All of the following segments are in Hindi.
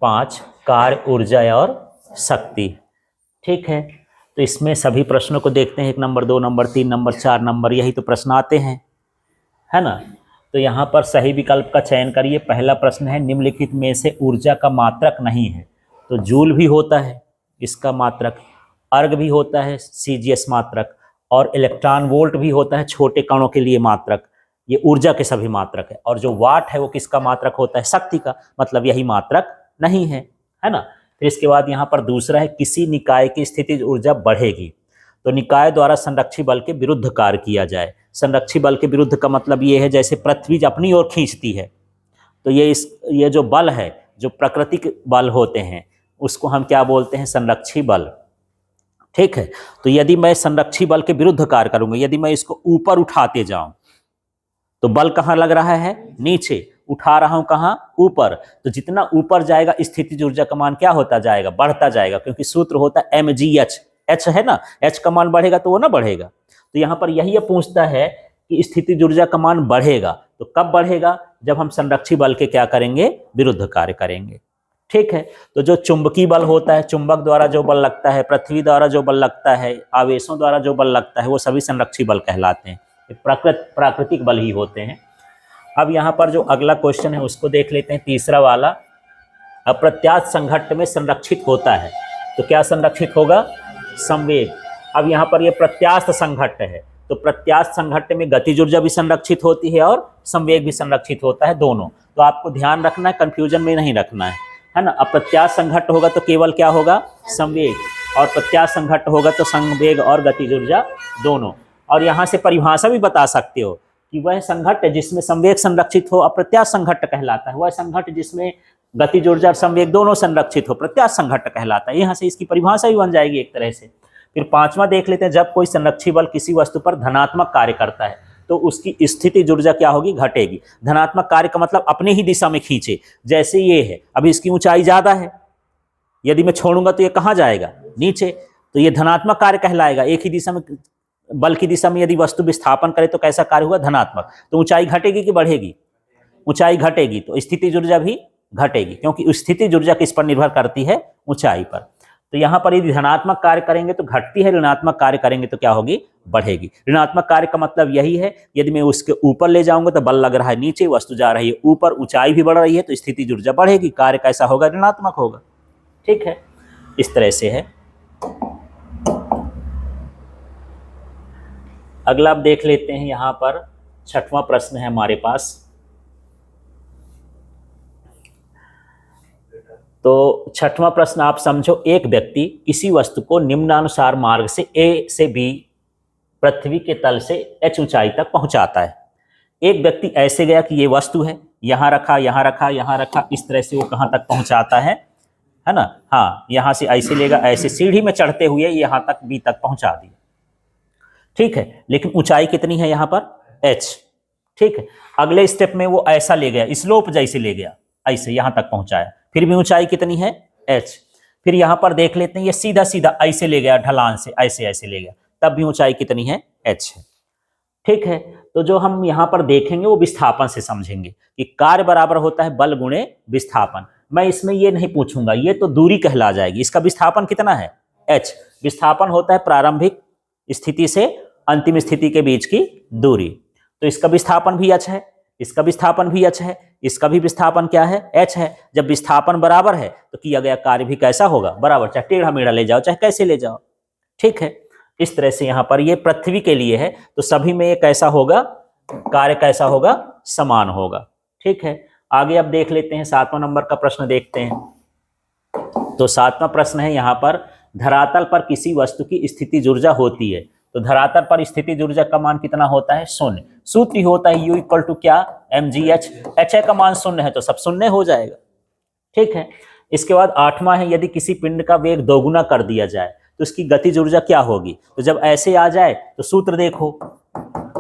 5 कार्य, ऊर्जा और शक्ति। ठीक है, तो इसमें सभी प्रश्नों को देखते हैं, 1 नंबर, 2 नंबर, 3 नंबर, 4 नंबर, यही तो प्रश्न आते हैं, है ना। तो यहाँ पर सही विकल्प का चयन करिए। पहला प्रश्न है, निम्नलिखित में से ऊर्जा का मात्रक नहीं है। तो जूल भी होता है इसका मात्रक, अर्ग भी होता है सीजीएस मात्रक, और इलेक्ट्रॉन वोल्ट भी होता है छोटे कणों के लिए मात्रक। ये ऊर्जा के सभी मात्रक है। और जो वाट है वो किसका मात्रक होता है? शक्ति का, मतलब यही मात्रक नहीं है, है ना। फिर इसके बाद यहाँ पर दूसरा है, किसी निकाय की स्थितिज ऊर्जा बढ़ेगी तो निकाय द्वारा संरक्षी बल के विरुद्ध कार्य किया जाए। संरक्षी बल के विरुद्ध का मतलब ये है, जैसे पृथ्वी अपनी ओर खींचती है तो ये जो बल है, जो प्राकृतिक बल होते हैं, उसको हम क्या बोलते हैं? संरक्षी बल। ठीक है, तो यदि मैं संरक्षी बल के विरुद्ध कार्य करूंगा, यदि मैं इसको ऊपर उठाते जाऊं तो बल कहाँ लग रहा है? नीचे। उठा रहा हूं कहाँ? ऊपर। तो जितना ऊपर जाएगा स्थितिज ऊर्जा का मान क्या होता जाएगा? बढ़ता जाएगा, क्योंकि सूत्र होता है mgh। h है ना, h का मान बढ़ेगा तो वो ना बढ़ेगा। तो यहाँ पर यही पूछता है कि स्थितिज ऊर्जा का मान बढ़ेगा तो कब बढ़ेगा? जब हम संरक्षी बल के क्या करेंगे? विरुद्ध कार्य करेंगे। ठीक है, तो जो चुंबकीय बल होता है, चुंबक द्वारा जो बल लगता है, पृथ्वी द्वारा जो बल लगता है, आवेशों द्वारा जो बल लगता है, वो सभी संरक्षी बल कहलाते हैं, प्राकृतिक बल ही होते हैं। अब यहाँ पर जो अगला क्वेश्चन है उसको देख लेते हैं, तीसरा वाला। अप्रत्यास्थ संघट्ट में संरक्षित होता है तो क्या संरक्षित होगा? संवेग। अब यहाँ पर ये प्रत्यास्थ संघट्ट है, तो प्रत्यास्थ संघट्ट में गतिज ऊर्जा भी संरक्षित होती है और संवेग भी संरक्षित होता है, दोनों। तो आपको ध्यान रखना है, कंफ्यूजन में नहीं रखना है ना। अप्रत्यास्थ संघट्ट होगा तो केवल क्या होगा? संवेग, और प्रत्यास्थ संघट्ट होगा तो संवेग और गतिज ऊर्जा दोनों। और यहाँ से परिभाषा भी बता सकते हो कि वह संघट्ट जिसमें संवेग संरक्षित हो अप्रत्यास्थ संघट्ट कहलाता है, वह संघट्ट जिसमें गतिज ऊर्जा और संवेग दोनों संरक्षित हो प्रत्यास्थ संघट्ट कहलाता है। यहाँ से इसकी परिभाषा भी बन जाएगी एक तरह से। फिर पांचवा देख लेते हैं, जब कोई संरक्षी बल किसी वस्तु पर धनात्मक कार्य करता है तो उसकी स्थितिज ऊर्जा क्या होगी? घटेगी। धनात्मक कार्य का मतलब अपने ही दिशा में खींचे, जैसे ये है, अभी इसकी ऊंचाई ज्यादा है, यदि मैं छोड़ूंगा तो ये कहाँ जाएगा? नीचे। तो ये धनात्मक कार्य कहलाएगा। एक ही दिशा में, बल की दिशा में यदि वस्तु विस्थापन करे तो कैसा कार्य हुआ? धनात्मक। तो ऊंचाई घटेगी कि बढ़ेगी? ऊंचाई घटेगी, तो स्थितिज ऊर्जा भी घटेगी, क्योंकि स्थितिज ऊर्जा किस पर निर्भर करती है? ऊंचाई पर। तो यहाँ पर यदि धनात्मक कार्य करेंगे तो घटती है, ऋणात्मक कार्य करेंगे तो क्या होगी? बढ़ेगी। ऋणात्मक कार्य का मतलब यही है, यदि मैं उसके ऊपर ले जाऊंगा तो बल लग रहा है नीचे, वस्तु जा रही है ऊपर, ऊंचाई भी बढ़ रही है, तो स्थितिज ऊर्जा बढ़ेगी, कार्य कैसा होगा? ऋणात्मक होगा। ठीक है, इस तरह से है। अगला आप देख लेते हैं, यहाँ पर 6वां प्रश्न है हमारे पास। तो 6वां प्रश्न आप समझो, एक व्यक्ति किसी वस्तु को निम्नानुसार मार्ग से A से B पृथ्वी के तल से H ऊंचाई तक पहुंचाता है। एक व्यक्ति ऐसे गया कि ये वस्तु है, यहाँ रखा, यहाँ रखा, यहाँ रखा, इस तरह से वो कहाँ तक पहुंचाता है ना। हाँ, यहाँ से ऐसे लेगा, ऐसे सीढ़ी में चढ़ते हुए यहाँ तक B तक पहुंचा दिया। ठीक है, लेकिन ऊंचाई कितनी है यहाँ पर? H। ठीक है, अगले स्टेप में वो ऐसा ले गया, स्लोप जैसे ले गया, ऐसे यहाँ तक पहुंचाया, फिर भी ऊंचाई कितनी है? H। फिर यहाँ पर देख लेते हैं, ये सीधा सीधा ऐसे ले गया, ढलान से ऐसे ऐसे ले गया, तब भी ऊंचाई कितनी है? H है। ठीक है, तो जो हम यहाँ पर देखेंगे वो विस्थापन से समझेंगे कि कार्य बराबर होता है बल गुणे विस्थापन। मैं इसमें ये नहीं पूछूंगा, ये तो दूरी कहला जाएगी। इसका विस्थापन कितना है? H। विस्थापन होता है प्रारंभिक स्थिति से अंतिम स्थिति के बीच की दूरी। तो इसका विस्थापन भी h है, इसका विस्थापन भी h है, इसका भी विस्थापन क्या है? h है। जब विस्थापन बराबर है तो किया गया कार्य भी कैसा होगा? बराबर, चाहे टेढ़ा मेढ़ा ले जाओ, चाहे कैसे ले जाओ। ठीक है, इस तरह से यहाँ पर ये पृथ्वी के लिए है, तो सभी में ये कैसा होगा? कार्य कैसा होगा? समान होगा। ठीक है, आगे अब देख लेते हैं, 7वां नंबर का प्रश्न देखते हैं। तो 7वां प्रश्न है यहाँ पर, धरातल पर किसी वस्तु की स्थितिज ऊर्जा होती है तो धरातल पर स्थितिज ऊर्जा का मान कितना होता है? 0। सूत्र होता है U इक्वल टू क्या? mgh। h का मान 0 है तो सब 0 हो जाएगा। ठीक है, इसके बाद 8वां है, यदि किसी पिंड का वेग दोगुना कर दिया जाए तो उसकी गतिज ऊर्जा क्या होगी? तो जब ऐसे आ जाए तो सूत्र देखो,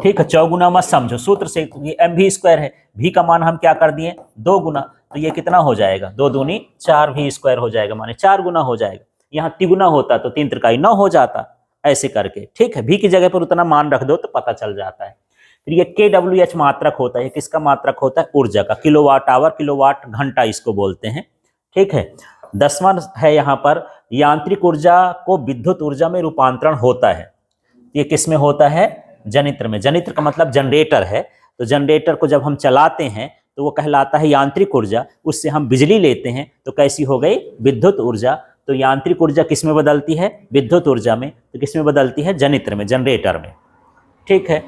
ठीक है, चौगुना मत समझो, सूत्र से ये mv² है, v का मान हम क्या कर दिए? 2 गुना, तो ये कितना हो जाएगा? 2 दूनी 4 v² हो जाएगा, माने 4 गुना हो जाएगा। यहाँ तिगुना होता तो 3 त्रिकाई 9 हो जाता, ऐसे करके। ठीक है, v की जगह पर उतना मान रख दो तो पता चल जाता है। फिर ये kWh मात्रक होता है, किसका मात्रक होता है? ऊर्जा का, किलोवाट आवर, किलोवाट घंटा इसको बोलते हैं। ठीक है। 10वां है यहाँ पर, यांत्रिक ऊर्जा को विद्युत ऊर्जा में रूपांतरण होता है। ये किस में होता है? जनित्र में। जनित्र का मतलब जनरेटर है। तो जनरेटर को जब हम चलाते हैं तो वो कहलाता है यांत्रिक ऊर्जा। उससे हम बिजली लेते हैं तो कैसी हो गई? विद्युत ऊर्जा। तो यांत्रिक ऊर्जा किस में बदलती है? विद्युत ऊर्जा में। तो किस में बदलती है? जनित्र में, जनरेटर में। ठीक है,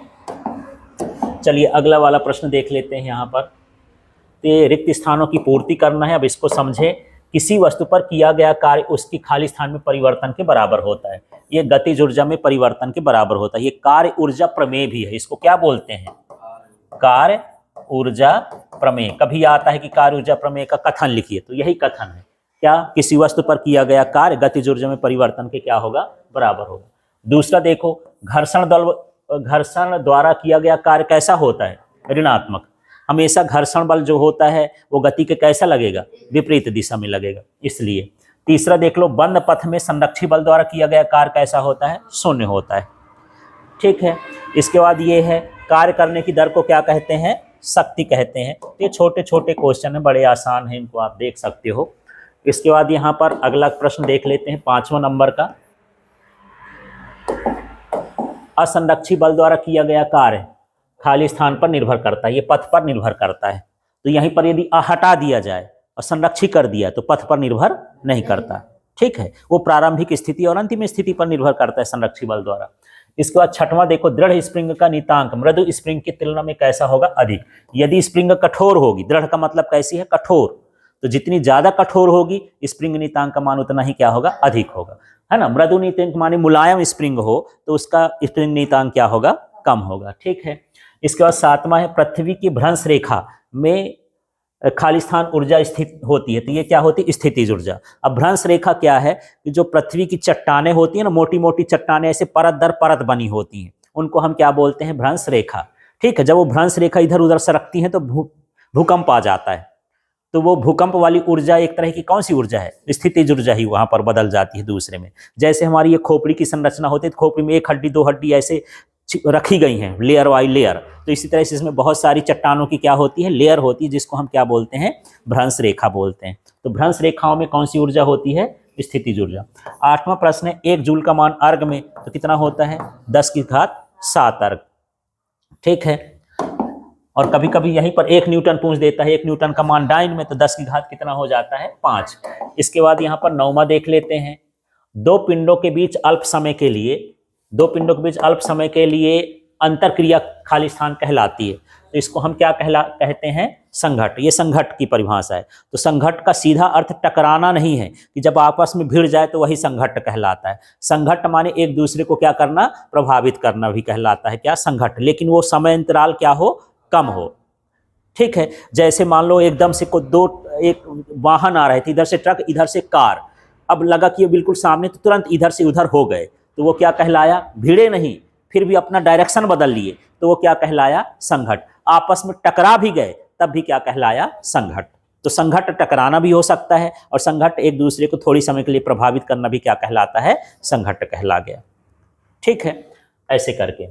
चलिए अगला वाला प्रश्न देख लेते हैं। यहाँ पर तो रिक्त स्थानों की पूर्ति करना है। अब इसको समझे। किसी वस्तु पर किया गया कार्य उसकी खाली स्थान में परिवर्तन के बराबर होता है। ये गतिज ऊर्जा में परिवर्तन के बराबर होता है। ये कार्य ऊर्जा प्रमेय भी है। इसको क्या बोलते हैं? कार्य ऊर्जा प्रमेय। कभी आता है कि कार्य ऊर्जा प्रमेय का कथन लिखिए, तो यही कथन है। क्या? किसी वस्तु पर किया गया कार्य गतिज ऊर्जा में परिवर्तन के क्या होगा? बराबर होगा। दूसरा देखो, घर्षण द्वारा किया गया कार्य कैसा होता है? ऋणात्मक। हमेशा घर्षण बल जो होता है वो गति के कैसा लगेगा? विपरीत दिशा में लगेगा, इसलिए। तीसरा देख लो, बंद पथ में संरक्षी बल द्वारा किया गया कार्य कैसा होता है? शून्य होता है। ठीक है, इसके बाद ये है, कार्य करने की दर को क्या कहते हैं? शक्ति कहते हैं। ये छोटे छोटे क्वेश्चन है, बड़े आसान है, इनको आप देख सकते हो। इसके बाद यहाँ पर अगला प्रश्न देख लेते हैं, 5वां नंबर का। असंरक्षी बल द्वारा किया गया कार्य खाली स्थान पर निर्भर करता है, ये पथ पर निर्भर करता है। तो यहीं पर यदि हटा दिया जाए और संरक्षित कर दिया तो पथ पर निर्भर नहीं करता। ठीक है, वो प्रारंभिक स्थिति और अंतिम स्थिति पर निर्भर करता है संरक्षी बल द्वारा। इसके बाद 6वां देखो, दृढ़ स्प्रिंग का नियतांक मृदु स्प्रिंग की तुलना में कैसा होगा? अधिक। यदि स्प्रिंग कठोर होगी, दृढ़ का मतलब कैसी है? कठोर। तो जितनी ज्यादा कठोर होगी स्प्रिंग नियतांक का मान उतना ही क्या होगा? अधिक होगा, है ना। मृदु नियतांक माने मुलायम स्प्रिंग हो तो उसका स्प्रिंग नियतांक क्या होगा? कम होगा। ठीक है, इसके बाद 7वां है, पृथ्वी की भ्रंश रेखा में खाली स्थान ऊर्जा स्थित होती है। तो ये क्या होती है? स्थितिज ऊर्जा। अब भ्रंश रेखा क्या है? कि जो पृथ्वी की चट्टानें होती है ना, मोटी मोटी चट्टानें ऐसे परत दर परत बनी होती हैं, उनको हम क्या बोलते हैं? भ्रंश रेखा। ठीक है, जब वो भ्रंश रेखा इधर उधर सरकती है तो भूकंप आ जाता है। तो वो भूकंप वाली ऊर्जा एक तरह की कौन सी ऊर्जा है? स्थितिज ऊर्जा ही वहां पर बदल जाती है दूसरे में। जैसे हमारी ये खोपड़ी की संरचना होती है, तो खोपड़ी में एक हड्डी दो हड्डी ऐसे रखी गई हैं, लेयर बाई लेयर। तो इसी तरह से इसमें बहुत सारी चट्टानों की क्या होती है? लेयर होती है, जिसको हम क्या बोलते हैं? भ्रंश रेखा बोलते हैं। तो भ्रंश रेखाओं में कौन सी ऊर्जा होती है? स्थितिज ऊर्जा। 8वां प्रश्न है, 1 जूल का मान अर्ग में तो कितना होता है? 10⁻7 अर्ग। ठीक है, और कभी कभी यहीं पर 1 न्यूटन पूछ देता है। 1 न्यूटन का मान डाइन में तो 10 की घात कितना हो जाता है? 5। इसके बाद यहाँ पर 9वां देख लेते हैं, दो पिंडों के बीच अल्प समय के लिए अंतरक्रिया खाली स्थान कहलाती है। तो इसको हम क्या कहते हैं? संघट। ये संघट की परिभाषा है। तो संघट का सीधा अर्थ टकराना नहीं है कि जब आपस में भिड़ जाए तो वही संघट कहलाता है। संघट माने एक दूसरे को क्या करना? प्रभावित करना भी कहलाता है क्या? संघट। लेकिन वो समय अंतराल क्या हो? कम हो। ठीक है, जैसे मान लो एकदम से एक वाहन आ रहे थे, इधर से ट्रक इधर से कार, अब लगा कि ये बिल्कुल सामने, तो तुरंत इधर से उधर हो गए, तो वो क्या कहलाया? भिड़े नहीं, फिर भी अपना डायरेक्शन बदल लिए, तो वो क्या कहलाया? संघट। आपस में टकरा भी गए तब भी क्या कहलाया? संघट। तो संघट टकराना भी हो सकता है और संघट एक दूसरे को थोड़ी समय के लिए प्रभावित करना भी क्या कहलाता है? संघट कहला गया। ठीक है, ऐसे करके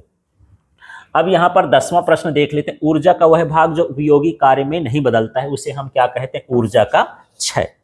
अब यहाँ पर 10वां प्रश्न देख लेते हैं। ऊर्जा का वह भाग जो उपयोगी कार्य में नहीं बदलता है उसे हम क्या कहते हैं? ऊर्जा का क्षय,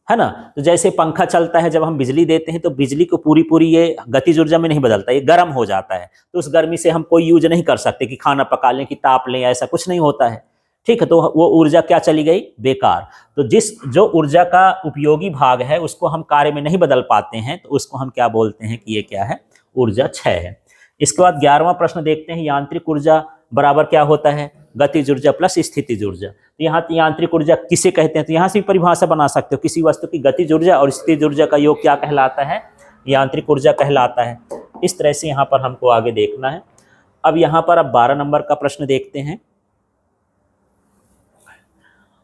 है ना। तो जैसे पंखा चलता है, जब हम बिजली देते हैं तो बिजली को पूरी ये गतिज ऊर्जा में नहीं बदलता, ये गर्म हो जाता है। तो उस गर्मी से हम कोई यूज नहीं कर सकते कि खाना पका लें, कि ताप लें, ऐसा कुछ नहीं होता है। ठीक है, तो वो ऊर्जा क्या चली गई? बेकार। तो जो ऊर्जा का उपयोगी भाग है उसको हम कार्य में नहीं बदल पाते हैं, तो उसको हम क्या बोलते हैं? कि ये क्या है? ऊर्जा क्षय है। इसके बाद 11वां प्रश्न देखते हैं, यांत्रिक ऊर्जा बराबर क्या होता है? गतिज ऊर्जा प्लस स्थितिज ऊर्जा। तो यहाँ यांत्रिक ऊर्जा किसे कहते हैं? तो यहाँ से परिभाषा बना सकते हो, किसी वस्तु की गतिज ऊर्जा और स्थितिज ऊर्जा का योग क्या कहलाता है? यांत्रिक ऊर्जा कहलाता है। इस तरह से यहाँ पर हमको आगे देखना है। अब यहाँ पर अब 12 नंबर का प्रश्न देखते हैं।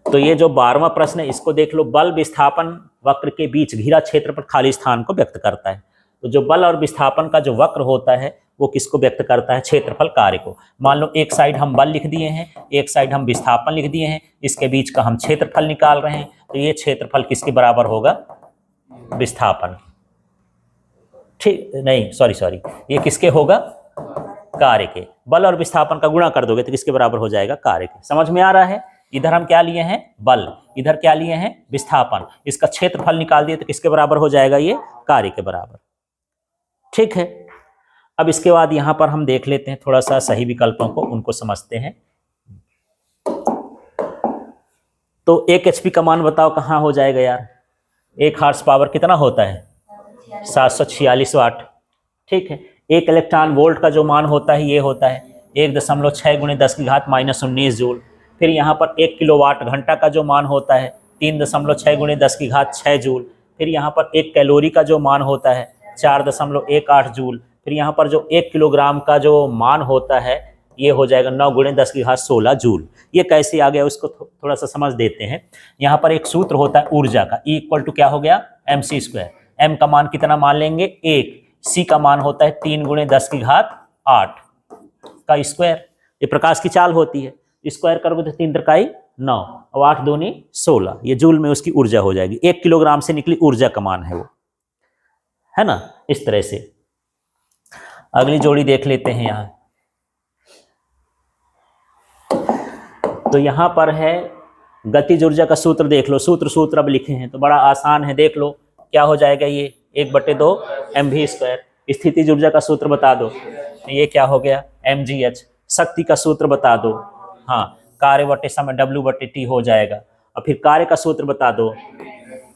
तो ये जो 12वां प्रश्न है इसको देख लो, बल विस्थापन वक्र के बीच घिरा क्षेत्र पर खाली स्थान को व्यक्त करता है। तो जो बल और विस्थापन का जो वक्र होता है वो किसको व्यक्त करता है? क्षेत्रफल कार्य को। मान लो एक साइड हम बल लिख दिए हैं, एक साइड हम विस्थापन लिख दिए हैं, इसके बीच का हम क्षेत्रफल निकाल रहे हैं। तो ये क्षेत्रफल किसके बराबर होगा? विस्थापन। ठीक नहीं, सॉरी, ये किसके होगा? कार्य के। बल और विस्थापन का गुणा कर दोगे तो किसके बराबर हो जाएगा? कार्य के। समझ में आ रहा है? इधर हम क्या लिए हैं, बल, इधर क्या लिए हैं, विस्थापन। इसका क्षेत्रफल निकाल दिए तो किसके बराबर हो जाएगा, ये कार्य के बराबर। ठीक है, अब इसके बाद यहां पर हम देख लेते हैं थोड़ा सा सही विकल्पों को, उनको समझते हैं। तो 1 HP का मान बताओ कहाँ हो जाएगा यार, 1 हार्स पावर कितना होता है, 746 वाट। ठीक है, 1 इलेक्ट्रॉन वोल्ट का जो मान होता है ये होता है 1.6 × 10⁻19 जूल। फिर यहाँ पर 1 किलोवाट घंटा का जो मान होता है 3.6 × 10⁻6 जूल। फिर यहाँ पर 1 कैलोरी का जो मान होता है 4.18 जूल। फिर यहाँ पर जो 1 किलोग्राम का जो मान होता है ये हो जाएगा 9 × 10⁻16 जूल। ये कैसे आ गया उसको थोड़ा सा समझ देते हैं। यहाँ पर एक सूत्र होता है ऊर्जा का, E = क्या हो गया, mc²। m का मान कितना मान लेंगे, 1। c का मान होता है 3 × 10⁸ का स्क्वायर। ये प्रकाश की चाल होती है, स्क्वायर करोगे तो 3 त्रिकाई 9 और 8 दूनी 16, ये जूल में उसकी ऊर्जा हो जाएगी। 1 किलोग्राम से निकली ऊर्जा का मान है वो, है ना। इस तरह से अगली जोड़ी देख लेते हैं। यहाँ तो यहाँ पर है गतिज ऊर्जा का सूत्र, देख लो, सूत्र अब लिखे हैं तो बड़ा आसान है, देख लो क्या हो जाएगा, ये 1/2 mv²। स्थितिज ऊर्जा का सूत्र बता दो, ये क्या हो गया, mgh। शक्ति का सूत्र बता दो, हाँ, कार्य बटे समय W/T हो जाएगा। और फिर कार्य का सूत्र बता दो,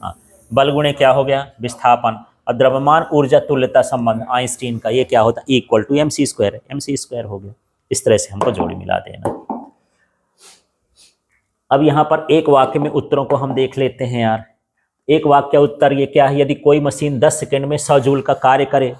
हाँ, बल गुणे क्या हो गया, विस्थापन। और द्रव्यमान ऊर्जा तुल्यता संबंध आइंस्टीन का, ये क्या होता है, E = mc², mc² हो गया। इस तरह से हमको जोड़ी मिला देना। अब यहाँ पर एक वाक्य में उत्तरों को हम देख लेते हैं यार। एक वाक्य उत्तर ये क्या है, यदि कोई मशीन 10 सेकंड में 100 जूल का कार्य करे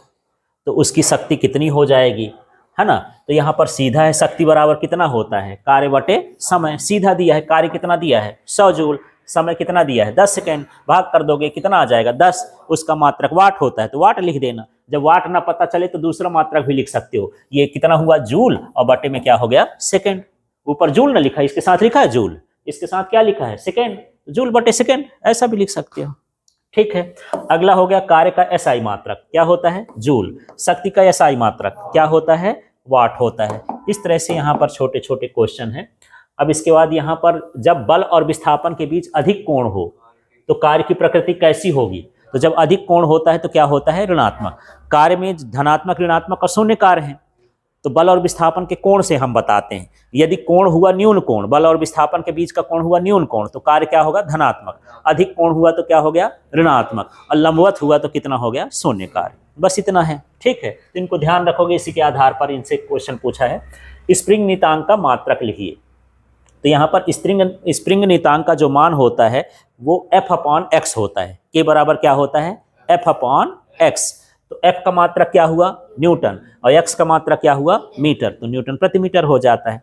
तो उसकी शक्ति कितनी हो जाएगी, है ना। तो यहाँ पर सीधा है, शक्ति बराबर कितना होता है, कार्य बटे समय। सीधा दिया है, कार्य कितना दिया है 100 जूल, समय कितना दिया है 10 सेकंड, भाग कर दोगे कितना आ जाएगा 10। उसका मात्रक वाट होता है तो वाट लिख देना। जब वाट ना पता चले तो दूसरा मात्रक भी लिख सकते हो, ये कितना हुआ जूल और बटे में क्या हो गया सेकंड। ऊपर जूल ना लिखा है, इसके साथ लिखा है जूल, इसके साथ क्या लिखा है सेकंड, जूल बटे सेकंड, ऐसा भी लिख सकते हो। ठीक है, अगला हो गया कार्य का SI मात्रक, क्या होता है जूल। शक्ति का SI मात्रक क्या होता है, वाट होता है। इस तरह से यहाँ पर छोटे छोटे क्वेश्चन हैं। अब इसके बाद यहाँ पर जब बल और विस्थापन के बीच अधिक कोण हो तो कार्य की प्रकृति कैसी होगी। तो जब अधिक कोण होता है तो क्या होता है, ऋणात्मक। कार्य में धनात्मक, ऋणात्मक और शून्य कार्य है, तो बल और विस्थापन के कोण से हम बताते हैं। यदि कोण हुआ न्यून कोण, बल और विस्थापन के बीच का कोण हुआ न्यून कोण, तो कार्य क्या होगा, धनात्मक। अधिक कोण हुआ तो क्या हो गया, ऋणात्मक। और लंबवत हुआ तो कितना हो गया, शून्य कार्य। बस इतना है, ठीक है। तो इनको ध्यान रखोगे, इसी के आधार पर इनसे क्वेश्चन पूछा है। स्प्रिंग नियतांक का मात्रक लिखिए। तो यहाँ पर स्प्रिंग नियतांक का जो मान होता है वो F/x होता है। के बराबर क्या होता है, F/x। तो F का मात्रक क्या हुआ, न्यूटन, और x का मात्रक क्या हुआ, मीटर, तो न्यूटन प्रति मीटर हो जाता है।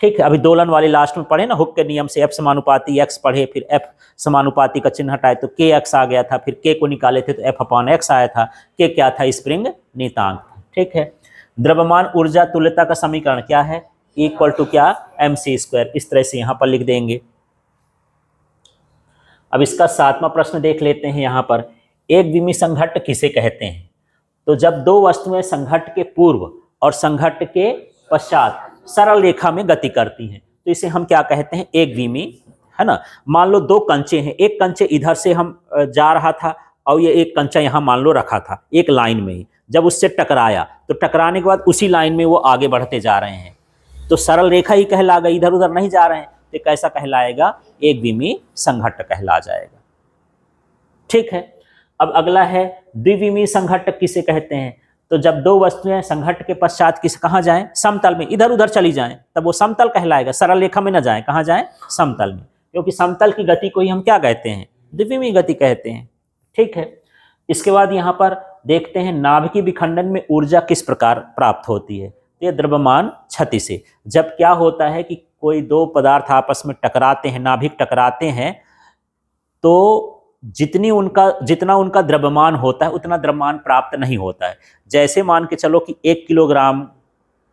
ठीक है, अभी दोलन वाले लास्ट में पढ़े ना, हुक के नियम से F समानुपाती x पढ़े, फिर F समानुपाती का चिन्ह हटाए तो kx आ गया था, फिर k को निकाले थे तो F/x आया था। k क्या था, स्प्रिंग नियतांक। ठीक है, द्रव्यमान ऊर्जा तुल्यता का समीकरण क्या है, E = क्या, mc²। इस तरह से यहाँ पर लिख देंगे। अब इसका 7वां प्रश्न देख लेते हैं। यहाँ पर एक विमीय संघट्ट किसे कहते हैं। तो जब दो वस्तुएं संघट्ट के पूर्व और संघट्ट के पश्चात सरल रेखा में गति करती हैं तो इसे हम क्या कहते हैं, एक विमीय, है ना। मान लो 2 कंचे हैं, एक कंचे इधर से हम जा रहा था और ये एक कंचा यहाँ मान लो रखा था एक लाइन में ही। जब उससे टकराया तो टकराने के बाद उसी लाइन में वो आगे बढ़ते जा रहे हैं तो सरल रेखा ही कहला गई, इधर उधर नहीं जा रहे हैं, तो कैसा कहलाएगा, एक विमीय संघट्ट कहला जाएगा। ठीक है, अब अगला है द्विविमीय संघट्ट किसे कहते हैं। तो जब 2 वस्तुएं संघट्ट के पश्चात कहाँ जाएं, समतल में, इधर उधर चली जाएं तब वो समतल कहलाएगा। सरल रेखा में न जाएं, कहाँ जाएं, समतल में, क्योंकि समतल की गति को ही हम क्या कहते हैं, द्विविमीय गति कहते हैं। ठीक है, इसके बाद यहाँ पर देखते हैं नाभिकीय विखंडन में ऊर्जा किस प्रकार प्राप्त होती है। ये द्रव्यमान क्षति से। जब क्या होता है कि कोई 2 पदार्थ आपस में टकराते हैं, नाभिक टकराते हैं, तो जितना उनका द्रव्यमान होता है उतना द्रव्यमान प्राप्त नहीं होता है। जैसे मान के चलो कि 1 किलोग्राम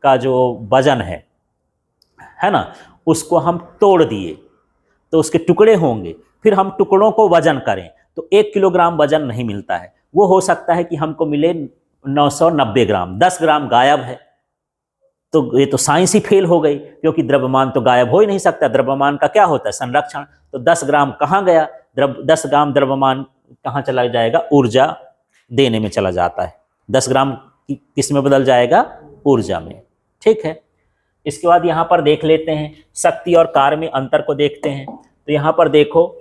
का जो वजन है ना, उसको हम तोड़ दिए तो उसके टुकड़े होंगे, फिर हम टुकड़ों को वजन करें तो 1 किलोग्राम वजन नहीं मिलता है। वो हो सकता है कि हमको मिले 990 ग्राम, 10 ग्राम गायब है। तो ये तो साइंस ही फेल हो गई, क्योंकि द्रव्यमान तो गायब हो ही नहीं सकता। द्रव्यमान का क्या होता है? संरक्षण। तो 10 ग्राम कहाँ गया? 10 ग्राम द्रव्यमान कहाँ चला जाएगा? ऊर्जा देने में चला जाता है। 10 ग्राम किस में बदल जाएगा? ऊर्जा में। ठीक है। इसके बाद यहाँ पर देख लेते हैं शक्ति और कार्य में अंतर को देखते हैं। तो यहाँ पर देखो,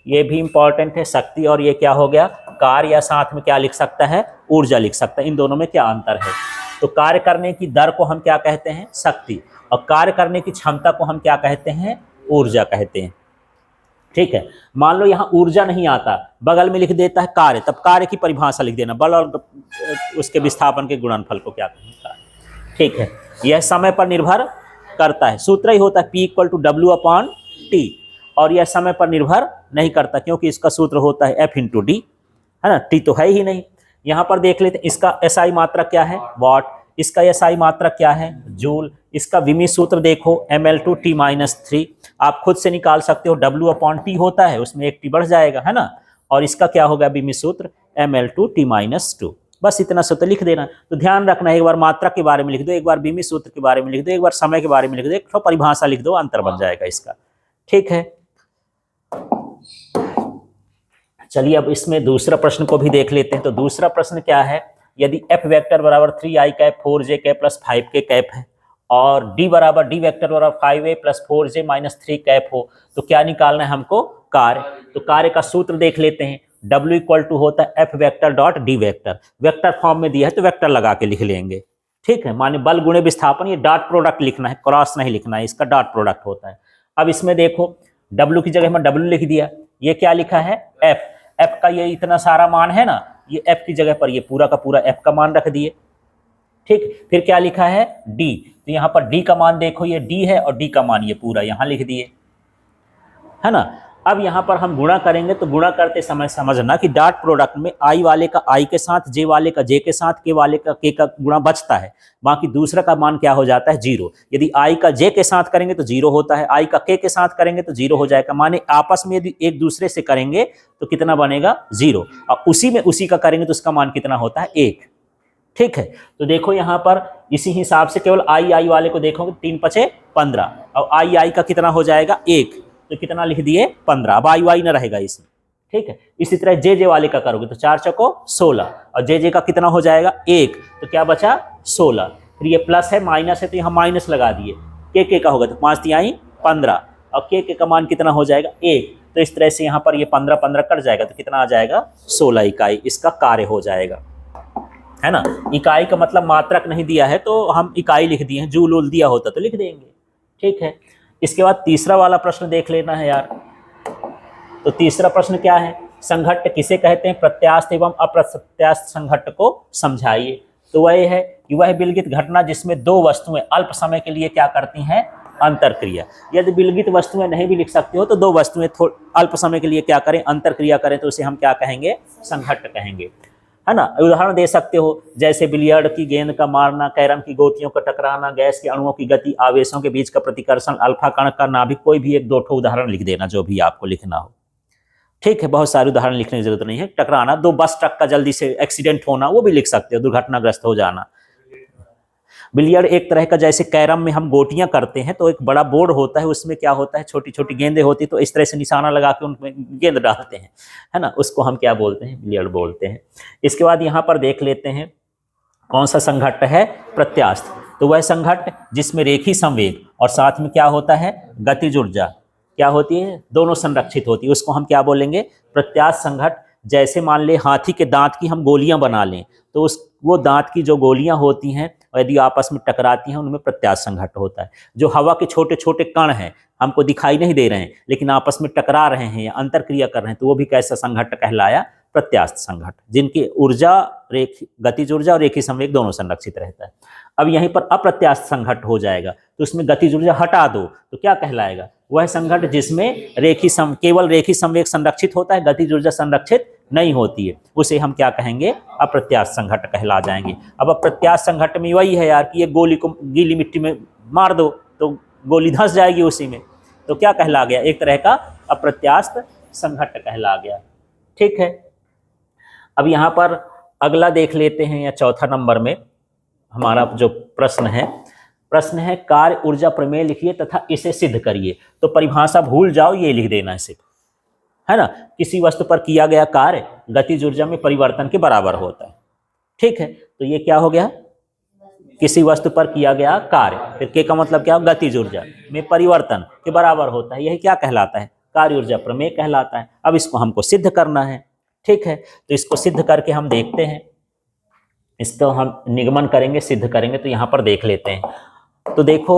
ये भी इंपॉर्टेंट है, शक्ति और ये क्या हो गया? कार्य, या साथ में क्या लिख सकता है? ऊर्जा लिख सकता है। इन दोनों में क्या अंतर है? तो कार्य करने की दर को हम क्या कहते हैं? शक्ति। और कार्य करने की क्षमता को हम क्या कहते हैं? ऊर्जा कहते हैं। ठीक है। मान लो यहाँ ऊर्जा नहीं आता, बगल में लिख देता है कार्य, तब कार्य की परिभाषा लिख देना, बल और उसके विस्थापन के गुणनफल को क्या कहें? कार्य। ठीक है। यह समय पर निर्भर करता है, सूत्र ही होता है P = W/T, और यह समय पर निर्भर नहीं करता, क्योंकि इसका सूत्र होता है F × D, है ना? T तो है ही नहीं। यहाँ पर देख लेते हैं, इसका SI मात्रक क्या है? वाट। इसका SI मात्रक क्या है? जूल। इसका विमी सूत्र देखो, mL/T-3। आप खुद से निकाल सकते हो, W/T होता है, उसमें एक T बढ़ जाएगा, है ना? और इसका क्या होगा विमी सूत्र? mL/T-2। बस इतना सूत्र लिख देना। तो ध्यान रखना, एक बार मात्रा के बारे में लिख दो, एक बार विमी सूत्र के बारे में लिख दो, एक बार समय के बारे में लिख दो, एक परिभाषा लिख दो, अंतर बन जाएगा इसका। ठीक है। चलिए अब इसमें दूसरा प्रश्न को भी देख लेते हैं। तो दूसरा प्रश्न क्या है? यदि F वेक्टर बराबर 3i cap 4j cap plus 5k cap है और D बराबर D वेक्टर बराबर 5a plus 4j minus 3 cap हो, तो क्या निकालना है हमको? कार्य। तो कार्य का सूत्र देख लेते हैं। W = होता है F vector dot D vector. Vector form में दिया है तो वेक्टर लगा के लिख लेंगे। ठीक है। माने बल गुणे विस्थापन, ये डॉट प्रोडक्ट लिखना है, क्रॉस नहीं लिखना है, इसका डॉट प्रोडक्ट होता है। अब इसमें देखो, W की जगह में W लिख दिया, ये क्या लिखा है? F। F का ये इतना सारा मान है ना, ये F की जगह पर ये पूरा का पूरा F का मान रख दिए। ठीक। फिर क्या लिखा है? D। तो यहाँ पर D का मान देखो, ये D है, और D का मान ये पूरा यहाँ लिख दिए, है ना? अब यहाँ पर हम गुणा करेंगे, तो गुणा करते समय समझना कि डॉट प्रोडक्ट में I वाले का I के साथ, J वाले का J के साथ, K वाले का K का गुणा बचता है, बाकी दूसरा का मान क्या हो जाता है? 0। यदि I का J के साथ करेंगे तो 0 होता है, I का K के साथ करेंगे तो 0 हो जाएगा। माने आपस में यदि एक दूसरे से करेंगे तो कितना बनेगा? 0। और उसी में उसी का करेंगे तो उसका मान कितना होता है? 1। ठीक है। तो देखो यहाँ पर इसी हिसाब से केवल I वाले को देखोगे, 3 × 5 = 15, और I का कितना हो जाएगा? 1। तो कितना लिख दिए? 15। अब I न रहेगा इसमें। ठीक है। इसी तरह JJ वाले का करोगे तो 4 × 4 = 16, और JJ का कितना हो जाएगा? 1। तो क्या बचा? 16। फिर ये प्लस है, माइनस है, तो यहाँ माइनस लगा दिए। K का होगा तो 5 × 3 = 15, और K का मान कितना हो जाएगा? 1। तो इस तरह से यहाँ पर ये 15 कट जाएगा, तो कितना आ जाएगा? 16 इकाई इसका कार्य हो जाएगा, है ना? इकाई का मतलब मात्रक नहीं दिया है तो हम इकाई लिख दिए हैं, जूल उल दिया होता तो लिख देंगे। ठीक है। इसके बाद तीसरा वाला प्रश्न देख लेना है यार। तो तीसरा प्रश्न क्या है? संघट्ट किसे कहते हैं? प्रत्यास्थ एवं अप्रत्यास्थ संघट्ट को समझाइए। तो वह है कि वह विलगित घटना जिसमें दो वस्तुएं अल्प समय के लिए क्या करती हैं? अंतरक्रिया। यदि विलगित वस्तुएं नहीं भी लिख सकते हो तो दो वस्तुएं अल्प समय के लिए क्या करें? अंतरक्रिया करें, तो उसे हम क्या कहेंगे? संघट्ट कहेंगे, है ना? उदाहरण दे सकते हो, जैसे बिलियर्ड की गेंद का मारना, कैरम की गोटियों का टकराना, गैस के अणुओं की गति, आवेशों के बीच का प्रतिकर्षण, अल्फा कण का नाभिक, कोई भी 1-2 उदाहरण लिख देना जो भी आपको लिखना हो। ठीक है। बहुत सारे उदाहरण लिखने की जरूरत नहीं है। टकराना, 2 बस ट्रक का जल्दी से एक्सीडेंट होना, वो भी लिख सकते हो, दुर्घटनाग्रस्त हो जाना। बिलियर्ड एक तरह का, जैसे कैरम में हम गोटियां करते हैं तो एक बड़ा बोर्ड होता है, उसमें क्या होता है? छोटी छोटी गेंदें होती, तो इस तरह से निशाना लगा के उनमें गेंद डालते हैं, है ना? उसको हम क्या बोलते हैं? बिलियर्ड बोलते हैं। इसके बाद यहाँ पर देख लेते हैं कौन सा संघट्ट है? प्रत्यास्थ। तो वह संघट्ट जिसमें रेखी संवेग और साथ में क्या होता है? गतिज ऊर्जा क्या होती है? दोनों संरक्षित होती है, उसको हम क्या बोलेंगे? प्रत्यास्थ संघट्ट। जैसे मान ले हाथी के दांत की हम गोलियां बना लें, तो वो दांत की जो गोलियां होती हैं यदि आपस में टकराती हैं, उनमें प्रत्यास्थ संघट्ट होता है। जो हवा के छोटे छोटे कण हैं, हमको दिखाई नहीं दे रहे हैं, लेकिन आपस में टकरा रहे हैं या अंतरक्रिया कर रहे हैं, तो वो भी कैसा संघट्ट कहलाया? प्रत्यास्थ संघट्ट, जिनकी ऊर्जा गतिज ऊर्जा और रेखी संवेग दोनों संरक्षित रहता है। अब यहीं पर अप्रत्यास्थ संघट्ट हो जाएगा, तो उसमें गतिज ऊर्जा हटा दो तो क्या कहलाएगा? वह संघट्ट जिसमें केवल रेखी संवेग संरक्षित होता है, गतिज ऊर्जा संरक्षित नहीं होती है, उसे हम क्या कहेंगे? अप्रत्यास्थ संघट्ट कहला जाएंगे। अब अप्रत्यास्थ संघट्ट में वही है यार कि ये गोली को गीली मिट्टी में मार दो तो गोली धंस जाएगी उसी में, तो क्या कहला गया? एक तरह का अप्रत्यास्थ संघट्ट कहला गया। ठीक है। अब यहाँ पर अगला देख लेते हैं, या चौथा नंबर में हमारा जो प्रश्न है, प्रश्न है कार्य ऊर्जा प्रमेय लिखिए तथा इसे सिद्ध करिए। तो परिभाषा भूल जाओ, ये लिख देना है सिर्फ, है ना। किसी वस्तु पर किया गया कार्य गतिज ऊर्जा में परिवर्तन के बराबर होता है। ठीक है, तो ये क्या हो गया, किसी वस्तु पर किया गया कार्य, फिर के का मतलब क्या, गतिज ऊर्जा में परिवर्तन के बराबर होता है। यही क्या कहलाता है, कार्य ऊर्जा प्रमेय कहलाता है। अब इसको हमको सिद्ध करना है। ठीक है, तो इसको सिद्ध करके हम देखते हैं, इसको हम निगमन करेंगे, सिद्ध करेंगे। तो यहाँ पर देख लेते हैं। तो देखो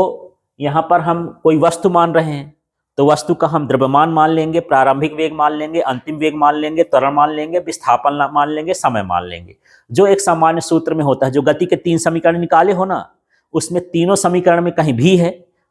यहाँ पर हम कोई वस्तु मान रहे हैं, तो वस्तु का हम द्रव्यमान मान लेंगे, प्रारंभिक वेग मान लेंगे, अंतिम वेग मान लेंगे, त्वरण मान लेंगे, विस्थापन मान लेंगे, समय मान लेंगे। जो एक सामान्य सूत्र में होता है, जो गति के 3 समीकरण निकाले हो ना, उसमें तीनों समीकरण में कहीं v है,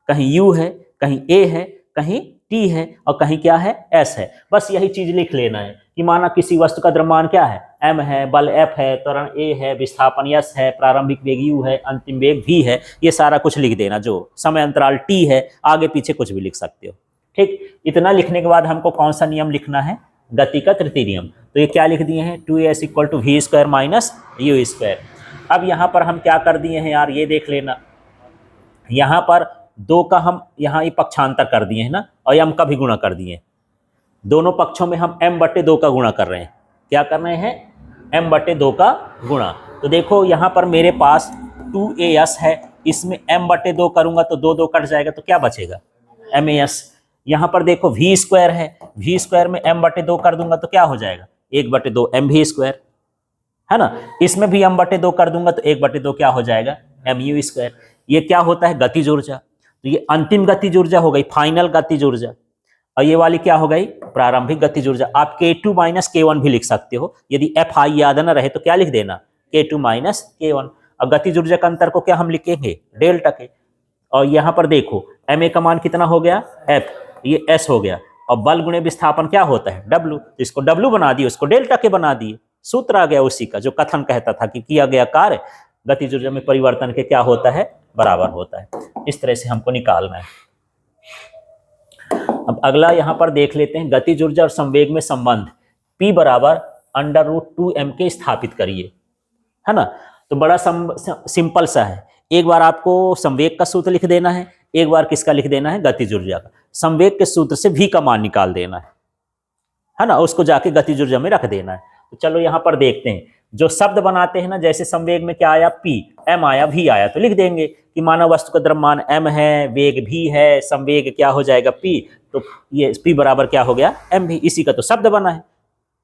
कहीं u है, कहीं a है, कहीं t है और कहीं क्या है, s है। बस यही चीज लिख लेना है कि माना किसी वस्तु का द्रव्यमान क्या है, m है, बल F है, त्वरण a है, विस्थापन s है, प्रारंभिक वेग u है, अंतिम वेग v है। ये सारा कुछ लिख देना। जो समय अंतराल t है, आगे पीछे कुछ भी लिख सकते हो। ठीक, इतना लिखने के बाद हमको कौन सा नियम लिखना है, गति का तृतीय नियम। तो ये क्या लिख दिए हैं, 2s = v² माइनस u²। अब यहाँ पर हम क्या कर दिए हैं यार, ये देख लेना। यहाँ पर 2 का हम यहाँ ये पक्षांतर कर दिए हैं ना, और m का भी गुणा कर दिए। दोनों पक्षों में हम m/2 का गुणा कर रहे हैं। क्या कर रहे हैं, m/2 का गुणा। तो देखो यहाँ पर मेरे पास 2as है, इसमें m/2 करूंगा तो 2 कट जाएगा, तो क्या बचेगा,mas। यहाँ पर देखो v² है, v² में m/2 कर दूंगा तो क्या हो जाएगा, 1/2 mv², है ना। इसमें भी m/2 कर दूंगा तो 1/2 क्या हो जाएगा, mu²। ये क्या होता है, गतिज ऊर्जा। तो ये अंतिम गतिज ऊर्जा हो गई, फाइनल गतिज ऊर्जा। और ये वाली क्या हो गई, प्रारंभिक गतिज ऊर्जा। आप K2 - K1 भी लिख सकते हो। यदि Fi याद न रहे तो क्या लिख देना, K2 - K1। अब गतिज ऊर्जा का अंतर को क्या हम लिखेंगे, डेल्टा के। और यहाँ पर देखो ma का मान कितना हो गया, F, ये S हो गया। और बल गुणे विस्थापन क्या होता है, W। तो इसको W बना दिए, उसको डेल्टा के बना दिए। सूत्र आ गया उसी का, जो कथन कहता था कि किया गया कार्य गतिज ऊर्जा में परिवर्तन के क्या होता है, बराबर होता है। इस तरह से हमको निकालना है। अब अगला यहाँ पर देख लेते हैं, गतिज ऊर्जा और संवेग में संबंध। P = √2m के स्थापित करिए, है ना। तो बड़ा सिंपल सा है। एक बार आपको संवेग का सूत्र लिख देना है, एक बार किसका लिख देना है, गतिज ऊर्जा का। संवेग के सूत्र से v का मान निकाल देना है ना, उसको जाके गतिज ऊर्जा में रख देना है। तो चलो यहाँ पर देखते हैं, जो शब्द बनाते हैं ना, जैसे संवेग में क्या आया, p, m आया, v आया, तो लिख देंगे कि मानव वस्तु का द्रव्यमान m है, वेग v है, संवेग क्या हो जाएगा, p। तो ये p बराबर क्या हो गया, mv। इसी का तो शब्द बना है।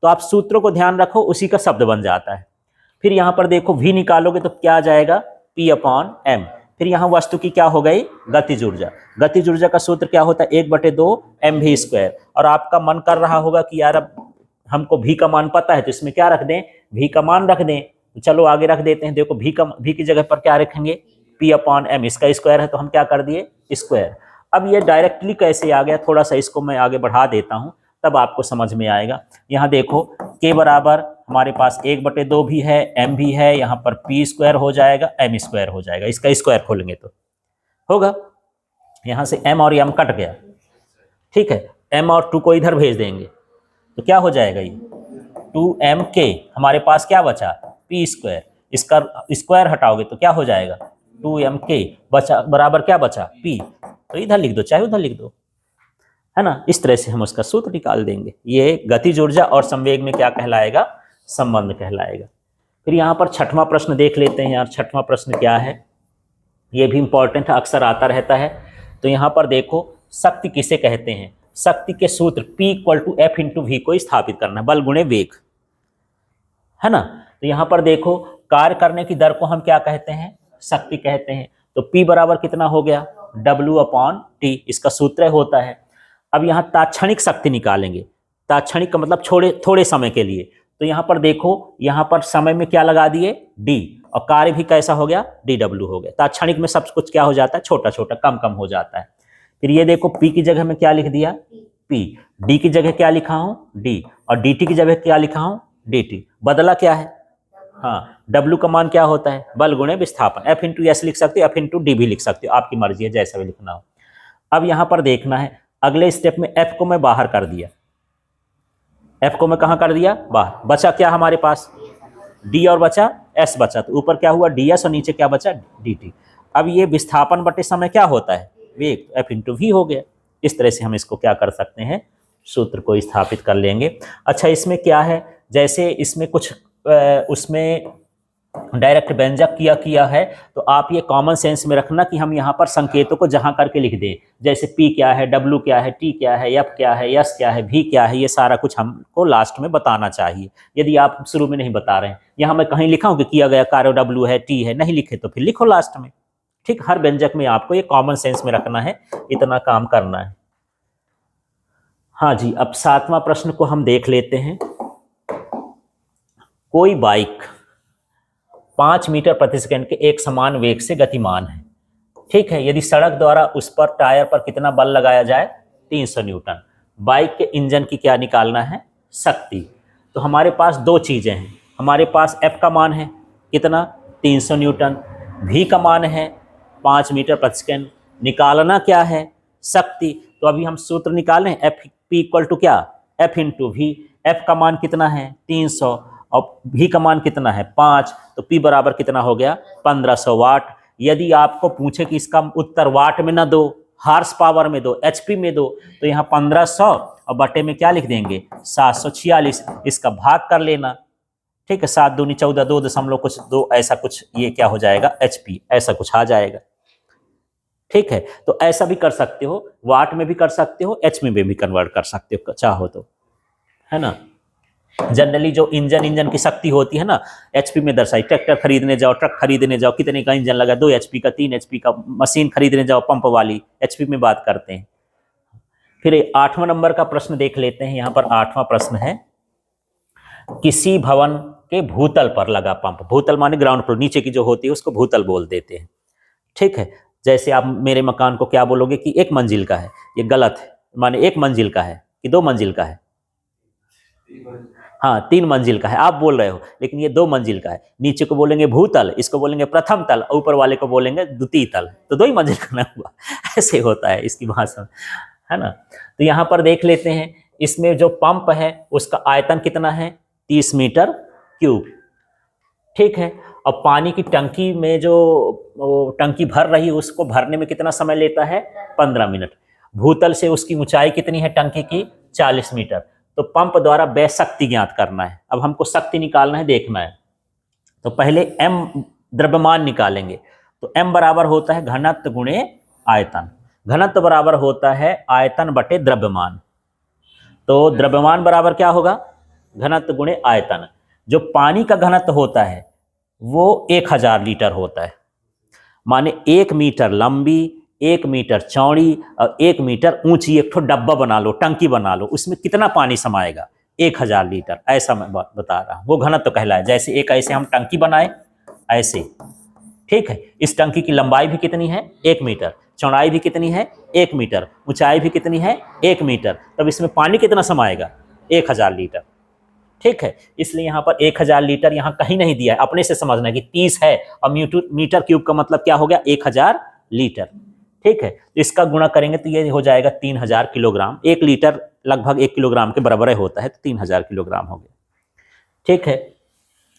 तो आप सूत्रों को ध्यान रखो, उसी का शब्द बन जाता है। फिर यहाँ पर देखो v निकालोगे तो क्या आ जाएगा, p/m। फिर यहाँ वस्तु की क्या हो गई, गतिज ऊर्जा। गतिज ऊर्जा का सूत्र क्या होता है, 1/2 mv²। और आपका मन कर रहा होगा कि यार अब हमको v का मान पता है, तो इसमें क्या रख दें, v का मान रख दें। तो चलो आगे रख देते हैं। देखो v की जगह पर क्या रखेंगे, p/m। इसका स्क्वायर है तो हम क्या कर दिए, स्क्वायर। अब ये डायरेक्टली कैसे आ गया, थोड़ा सा इसको मैं आगे बढ़ा देता हूँ, तब आपको समझ में आएगा। यहाँ देखो k बराबर हमारे पास 1/2 भी है, m भी है, यहाँ पर p² हो जाएगा, m² हो जाएगा। इसका स्क्वायर खोलेंगे तो होगा, यहाँ से m और m कट गया। ठीक है, m और 2 को इधर भेज देंगे तो क्या हो जाएगा, ये 2mk। हमारे पास क्या बचा, p²। इसका स्क्वायर हटाओगे तो क्या हो जाएगा, 2mk बचा, बराबर क्या बचा, p। तो इधर लिख दो चाहे उधर लिख दो, है ना। इस तरह से हम उसका सूत्र निकाल देंगे। ये गतिज ऊर्जा और संवेग में क्या कहलाएगा, संबंध कहलाएगा। फिर यहाँ पर 6वां प्रश्न देख लेते हैं यार। 6वां प्रश्न क्या है, ये भी इंपॉर्टेंट है, अक्सर आता रहता है। तो यहाँ पर देखो, शक्ति किसे कहते हैं। शक्ति के सूत्र P = F × V को स्थापित करना है, बल गुणे वेग, है ना। तो यहाँ पर देखो, कार्य करने की दर को हम क्या कहते हैं, शक्ति कहते हैं। तो P बराबर कितना हो गया, W/T। इसका सूत्र होता है। अब यहाँ तात्क्षणिक शक्ति निकालेंगे। तात्क्षणिक का मतलब थोड़े समय के लिए। तो यहाँ पर देखो, यहाँ पर समय में क्या लगा दिए, D, और कार्य भी कैसा हो गया, dW हो गया। तात्क्षणिक में सब कुछ क्या हो जाता है, छोटा छोटा, कम कम हो जाता है। फिर ये देखो, P की जगह में क्या लिख दिया, P, D की जगह क्या लिखा हूँ, D, और DT की जगह क्या लिखा हूँ, DT। बदला क्या है, हाँ, W का मान क्या होता है, बल गुणे विस्थापन। F × S लिख सकते हो, F × D भी लिख सकते हो, आपकी मर्जी है जैसा भी लिखना हो। अब यहाँ पर देखना है, अगले स्टेप में F को मैं बाहर कर दिया। F को मैं कहाँ कर दिया, बाहर। बचा क्या हमारे पास, D और बचा S बचा। तो ऊपर क्या हुआ, DS, और नीचे क्या बचा, DT। अब ये विस्थापन बटे समय क्या होता है, वेग, एफ इंटू वी हो गया। इस तरह से हम इसको क्या कर सकते हैं, सूत्र को स्थापित कर लेंगे। अच्छा, इसमें क्या है, जैसे इसमें कुछ उसमें डायरेक्ट व्यंजक किया है, तो आप ये कॉमन सेंस में रखना कि हम यहाँ पर संकेतों को जहाँ करके लिख दें, जैसे P क्या है, W क्या है, T क्या है, F क्या है, S क्या है, V क्या है, ये सारा कुछ हमको लास्ट में बताना चाहिए। यदि आप शुरू में नहीं बता रहे हैं, यहाँ मैं कहीं लिखा हूँ कि किया गया कार्य W है, T है, नहीं लिखे तो फिर लिखो लास्ट में। ठीक, हर व्यंजक में आपको ये कॉमन सेंस में रखना है, इतना काम करना है। हाँ जी, अब 7वां प्रश्न को हम देख लेते हैं। कोई बाइक 5 मीटर प्रति सेकंड के एक समान वेग से गतिमान है। ठीक है, यदि सड़क द्वारा उस पर टायर पर कितना बल लगाया जाए, 300 न्यूटन। बाइक के इंजन की क्या निकालना है, शक्ति। तो हमारे पास दो चीजें हैं, हमारे पास F का मान है कितना, 300 न्यूटन, V का मान है 5 मीटर प्रति सेकंड, निकालना क्या है, शक्ति। तो अभी हम सूत्र निकालें, F P इक्वल टू क्या, F इंटू वी। F का मान कितना है 300 और V का मान कितना है 5, तो P बराबर कितना हो गया 1500 वाट। यदि आपको पूछे कि इसका उत्तर वाट में ना दो, हार्स पावर में दो, HP में दो, तो यहाँ 1500 और बटे में क्या लिख देंगे 746, इसका भाग कर लेना। ठीक है, 7 दूनी 14, 2 दशमलव कुछ 2, ऐसा कुछ ये क्या हो जाएगा HP, ऐसा कुछ आ जाएगा। ठीक है, तो ऐसा भी कर सकते हो, वाट में भी कर सकते हो, HP में भी कन्वर्ट कर सकते हो चाहो तो, है ना। जनरली जो इंजन की शक्ति होती है ना, HP में दर्शाई। ट्रैक्टर खरीदने जाओ, ट्रक खरीदने जाओ, कितने का इंजन लगा, 2 HP का, 3 HP का। मशीन खरीदने जाओ पंप वाली, HP में बात करते हैं। फिर 8वां नंबर का प्रश्न देख लेते हैं। यहाँ पर 8वां प्रश्न है, किसी भवन के भूतल पर लगा पंप। भूतल माने ग्राउंड फ्लोर, नीचे की जो होती है उसको भूतल बोल देते हैं। ठीक है, जैसे आप मेरे मकान को क्या बोलोगे कि 1 मंजिल का है, ये गलत है, माने 1 मंजिल का है कि 2 मंजिल का है, हाँ 3 मंजिल का है आप बोल रहे हो, लेकिन ये 2 मंजिल का है। नीचे को बोलेंगे भूतल, इसको बोलेंगे प्रथम तल, ऊपर वाले को बोलेंगे द्वितीय तल, तो 2 ही मंजिल का ना हुआ। ऐसे होता है इसकी भाषा, है ना। तो यहाँ पर देख लेते हैं, इसमें जो पंप है उसका आयतन कितना है 30 मीटर क्यूब। ठीक है, अब पानी की टंकी में जो टंकी भर रही है उसको भरने में कितना समय लेता है 15 मिनट। भूतल से उसकी ऊंचाई कितनी है टंकी की 40 मीटर। तो पंप द्वारा व्यय शक्ति ज्ञात करना है। अब हमको शक्ति निकालना है, देखना है। तो पहले M द्रव्यमान निकालेंगे, तो M बराबर होता है घनत्व गुणे आयतन। घनत्व बराबर होता है आयतन बटे द्रव्यमान। तो द्रव्यमान बराबर क्या होगा, घनत्व गुणे आयतन। जो पानी का घनत्व होता है वो 1000 लीटर होता है, माने 1 मीटर लंबी, 1 मीटर चौड़ी और 1 मीटर ऊंची एक ठो डब्बा बना लो, टंकी बना लो, उसमें कितना पानी समाएगा 1000 लीटर, ऐसा मैं बता रहा हूँ। वो घनत्व तो कहलाए। जैसे एक ऐसे हम टंकी बनाए ऐसे, ठीक है। इस टंकी की लंबाई भी कितनी है 1 मीटर, चौड़ाई भी कितनी है 1 मीटर, ऊंचाई भी कितनी है 1 मीटर, तब इसमें पानी कितना समाएगा 1000 लीटर। ठीक है, इसलिए यहाँ पर 1000 लीटर यहाँ कहीं नहीं दिया है, अपने से समझना है कि 30 है और मीटर क्यूब का मतलब क्या हो गया 1000 लीटर। ठीक है, तो इसका गुणा करेंगे तो ये हो जाएगा 3000 किलोग्राम। 1 लीटर लगभग 1 किलोग्राम के बराबर होता है, तो 3000 किलोग्राम हो गया। ठीक है,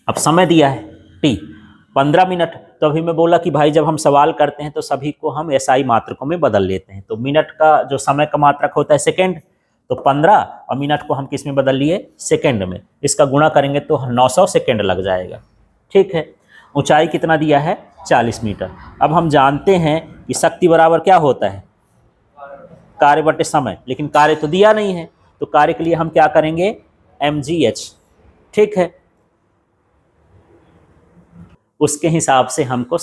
अब समय दिया है T 15 मिनट। तो अभी मैं बोला कि भाई जब हम सवाल करते हैं तो सभी को हम SI मात्रकों में बदल लेते हैं। तो मिनट का जो समय का मात्रक होता है सेकेंड, तो 15 और मिनट को हम किस में बदल लिए सेकेंड में। इसका गुणा करेंगे तो 900 सेकेंड लग जाएगा। ठीक है, ऊंचाई कितना दिया है 40 मीटर। अब हम जानते हैं कि शक्ति बराबर क्या होता है कार्य बटे समय, लेकिन कार्य तो दिया नहीं है, तो कार्य के लिए हम क्या करेंगे mgh। ठीक है, उसके हिसाब से हमको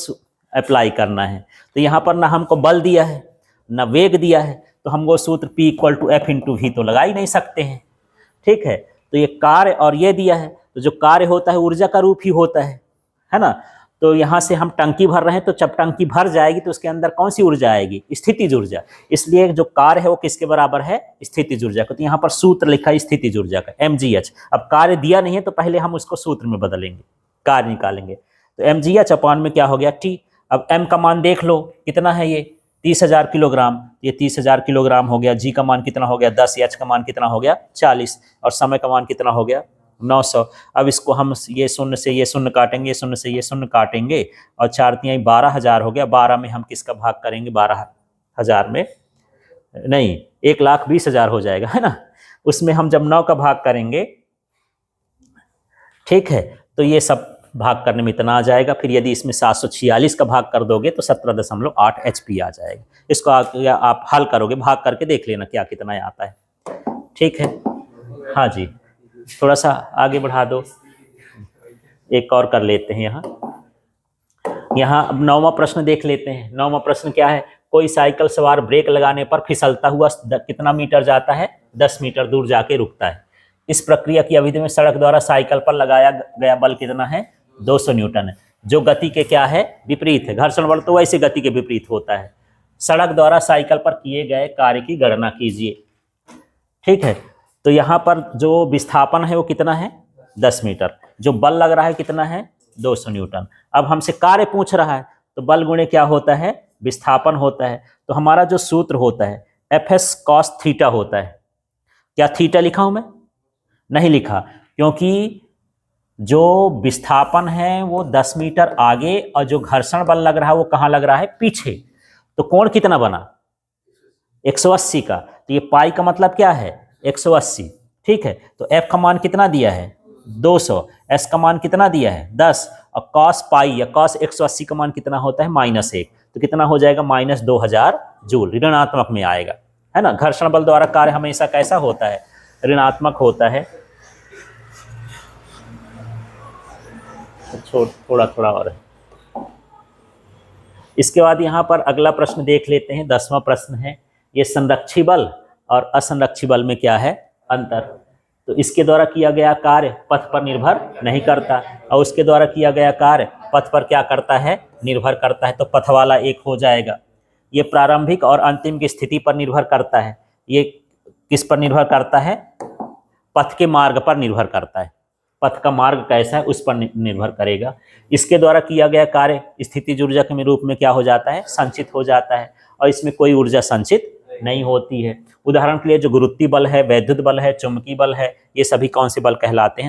अप्लाई करना है। तो यहाँ पर ना हमको बल दिया है ना वेग दिया है, तो हम वो सूत्र P equal to F into V तो लगा ही नहीं सकते हैं। ठीक है, तो ये कार्य और ये दिया है, तो जो कार्य होता है ऊर्जा का रूप ही होता है ना। तो यहाँ से हम टंकी भर रहे हैं, तो जब टंकी भर जाएगी तो उसके अंदर कौन सी ऊर्जा आएगी स्थितिज ऊर्जा। इसलिए जो कार्य है वो किसके बराबर है स्थितिज ऊर्जा का। तो यहाँ पर सूत्र लिखा है स्थितिज ऊर्जा का mgh। अब कार्य दिया नहीं है तो पहले हम उसको सूत्र में बदलेंगे, कार्य निकालेंगे। तो mgh अपान में क्या हो गया T। अब M का मान देख लो कितना है, ये 30,000 किलोग्राम, ये 30,000 किलोग्राम हो गया। G का मान कितना हो गया 10, H का मान कितना हो गया 40 और समय का मान कितना हो गया 900। अब इसको हम ये शून्य से ये शून्य काटेंगे, शून्य से ये शून्य काटेंगे और 4 तिहाई 12,000 हो गया। 12 में हम किसका भाग करेंगे? 12,000 में नहीं, 1,20,000 हो जाएगा, है ना। उसमें हम जब 9 का भाग करेंगे, ठीक है, तो ये सब भाग करने में इतना आ जाएगा। फिर यदि इसमें 746 का भाग कर दोगे तो 17.8 HP आ जाएगा। इसको आप हल करोगे, भाग करके देख लेना क्या कितना आता है, ठीक है। हाँ जी, थोड़ा सा आगे बढ़ा दो, एक और कर लेते हैं। यहाँ अब 9वां प्रश्न देख लेते हैं। 9वां प्रश्न क्या है? कोई साइकिल सवार ब्रेक लगाने पर फिसलता हुआ कितना मीटर जाता है? 10 मीटर दूर जाके रुकता है। इस प्रक्रिया की अवधि में सड़क द्वारा साइकिल पर लगाया गया बल कितना है? 200 न्यूटन है, जो गति के क्या है? विपरीत है। घर्षण बल तो वैसे गति के विपरीत होता है। सड़क द्वारा साइकिल पर किए गए कार्य की गणना कीजिए, ठीक है। तो यहाँ पर जो विस्थापन है वो कितना है? 10 मीटर। जो बल लग रहा है कितना है? 200 न्यूटन। अब हमसे कार्य पूछ रहा है, तो बल गुणे क्या होता है? विस्थापन होता है। तो हमारा जो सूत्र होता है Fs cos थीटा होता है। क्या थीटा लिखा हूं मैं? नहीं लिखा, क्योंकि जो विस्थापन है वो 10 मीटर आगे और जो घर्षण बल लग रहा है वो कहाँ लग रहा है? पीछे। तो कोण कितना बना? 180 का। तो ये पाई का मतलब क्या है? 180, ठीक है। तो F का मान कितना दिया है? 200। S का मान कितना दिया है? 10। और cos पाई या cos 180 का मान कितना होता है? -1। तो कितना हो जाएगा? -2000 जूल। ऋणात्मक में आएगा, है ना। घर्षण बल द्वारा कार्य हमेशा कैसा होता है? ऋणात्मक होता है। थोड़ा थोड़ा और है। इसके बाद यहाँ पर अगला प्रश्न देख लेते हैं। 10वां प्रश्न है, ये संरक्षी बल और असंरक्षी बल में क्या है अंतर? तो इसके द्वारा किया गया कार्य पथ पर निर्भर नहीं करता, और उसके द्वारा किया गया कार्य पथ पर क्या करता है? निर्भर करता है। तो पथ वाला एक हो जाएगा। ये प्रारंभिक और अंतिम की स्थिति पर निर्भर करता है। ये किस पर निर्भर करता है? पथ के मार्ग पर निर्भर करता है। पथ का मार्ग कैसा है उस पर निर्भर करेगा। इसके द्वारा किया गया कार्य स्थितिज ऊर्जा के रूप में क्या हो जाता है? संचित हो जाता है, और इसमें कोई ऊर्जा संचित नहीं होती है। उदाहरण के लिए जो गुरुत्वीय बल है, वैद्युत बल है, चुंबकीय बल है, ये सभी कौन से बल कहलाते हैं?